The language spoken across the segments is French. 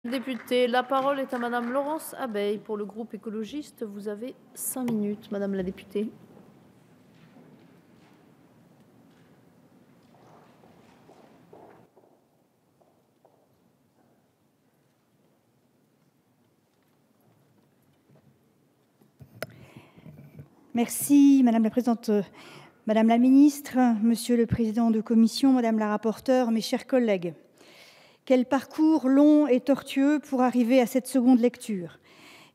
Député, la parole est à madame Laurence Abeille pour le groupe écologiste. Vous avez 5 minutes, madame la députée. Merci madame la présidente, madame la ministre, monsieur le président de commission, madame la rapporteure, mes chers collègues. Quel parcours long et tortueux pour arriver à cette seconde lecture.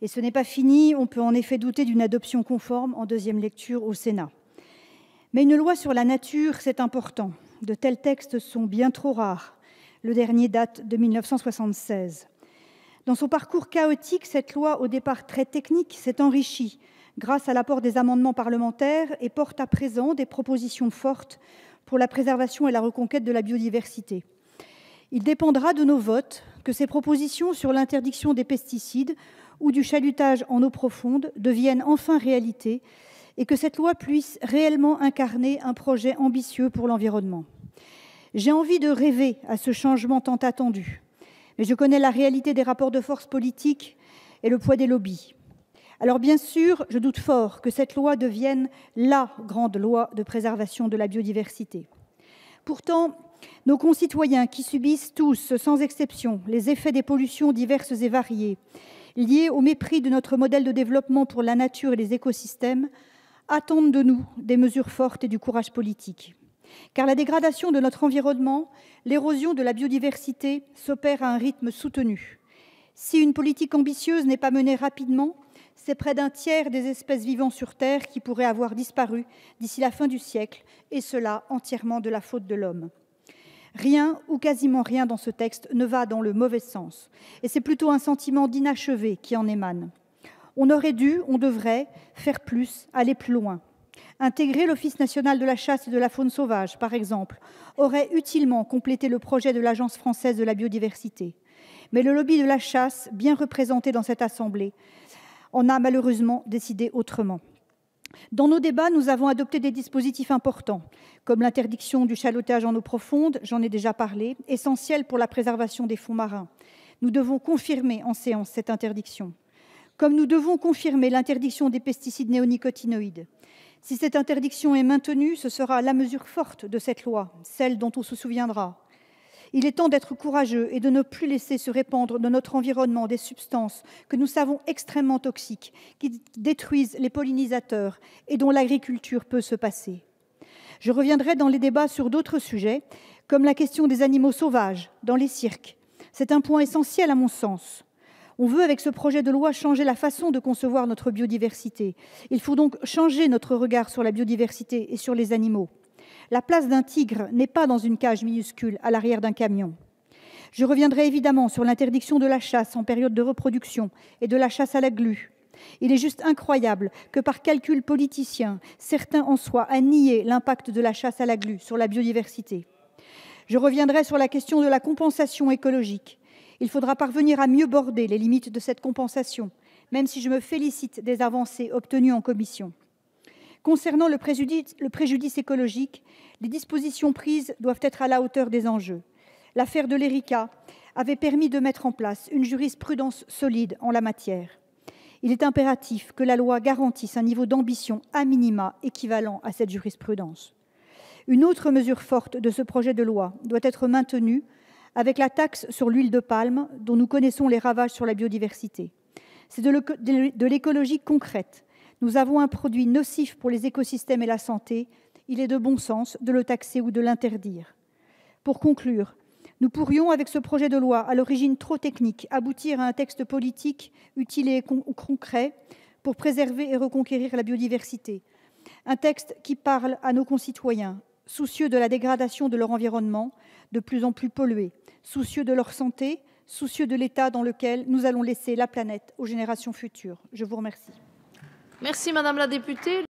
Et ce n'est pas fini, on peut en effet douter d'une adoption conforme en deuxième lecture au Sénat. Mais une loi sur la nature, c'est important. De tels textes sont bien trop rares. Le dernier date de 1976. Dans son parcours chaotique, cette loi, au départ très technique, s'est enrichie grâce à l'apport des amendements parlementaires et porte à présent des propositions fortes pour la préservation et la reconquête de la biodiversité. Il dépendra de nos votes que ces propositions sur l'interdiction des pesticides ou du chalutage en eau profonde deviennent enfin réalité et que cette loi puisse réellement incarner un projet ambitieux pour l'environnement. J'ai envie de rêver à ce changement tant attendu, mais je connais la réalité des rapports de force politiques et le poids des lobbies. Alors bien sûr, je doute fort que cette loi devienne la grande loi de préservation de la biodiversité. Pourtant, nos concitoyens qui subissent tous, sans exception, les effets des pollutions diverses et variées, liées au mépris de notre modèle de développement pour la nature et les écosystèmes, attendent de nous des mesures fortes et du courage politique. Car la dégradation de notre environnement, l'érosion de la biodiversité s'opère à un rythme soutenu. Si une politique ambitieuse n'est pas menée rapidement, c'est près d'un tiers des espèces vivant sur Terre qui pourraient avoir disparu d'ici la fin du siècle, et cela entièrement de la faute de l'homme. Rien ou quasiment rien dans ce texte ne va dans le mauvais sens, et c'est plutôt un sentiment d'inachevé qui en émane. On aurait dû, on devrait faire plus, aller plus loin. Intégrer l'Office national de la chasse et de la faune sauvage, par exemple, aurait utilement complété le projet de l'Agence française de la biodiversité. Mais le lobby de la chasse, bien représenté dans cette Assemblée, en a malheureusement décidé autrement. Dans nos débats, nous avons adopté des dispositifs importants, comme l'interdiction du chalutage en eau profonde, j'en ai déjà parlé, essentiel pour la préservation des fonds marins. Nous devons confirmer en séance cette interdiction. Comme nous devons confirmer l'interdiction des pesticides néonicotinoïdes. Si cette interdiction est maintenue, ce sera la mesure forte de cette loi, celle dont on se souviendra. Il est temps d'être courageux et de ne plus laisser se répandre dans notre environnement des substances que nous savons extrêmement toxiques, qui détruisent les pollinisateurs et dont l'agriculture peut se passer. Je reviendrai dans les débats sur d'autres sujets, comme la question des animaux sauvages dans les cirques. C'est un point essentiel à mon sens. On veut, avec ce projet de loi, changer la façon de concevoir notre biodiversité. Il faut donc changer notre regard sur la biodiversité et sur les animaux. La place d'un tigre n'est pas dans une cage minuscule à l'arrière d'un camion. Je reviendrai évidemment sur l'interdiction de la chasse en période de reproduction et de la chasse à la glu. Il est juste incroyable que par calcul politicien, certains en soient à nier l'impact de la chasse à la glu sur la biodiversité. Je reviendrai sur la question de la compensation écologique. Il faudra parvenir à mieux border les limites de cette compensation, même si je me félicite des avancées obtenues en commission. Concernant le préjudice écologique, les dispositions prises doivent être à la hauteur des enjeux. L'affaire de l'Erika avait permis de mettre en place une jurisprudence solide en la matière. Il est impératif que la loi garantisse un niveau d'ambition a minima équivalent à cette jurisprudence. Une autre mesure forte de ce projet de loi doit être maintenue avec la taxe sur l'huile de palme, dont nous connaissons les ravages sur la biodiversité. C'est de l'écologie concrète. Nous avons un produit nocif pour les écosystèmes et la santé. Il est de bon sens de le taxer ou de l'interdire. Pour conclure, nous pourrions, avec ce projet de loi à l'origine trop technique, aboutir à un texte politique utile et concret pour préserver et reconquérir la biodiversité. Un texte qui parle à nos concitoyens, soucieux de la dégradation de leur environnement, de plus en plus pollué, soucieux de leur santé, soucieux de l'état dans lequel nous allons laisser la planète aux générations futures. Je vous remercie. Merci madame la députée.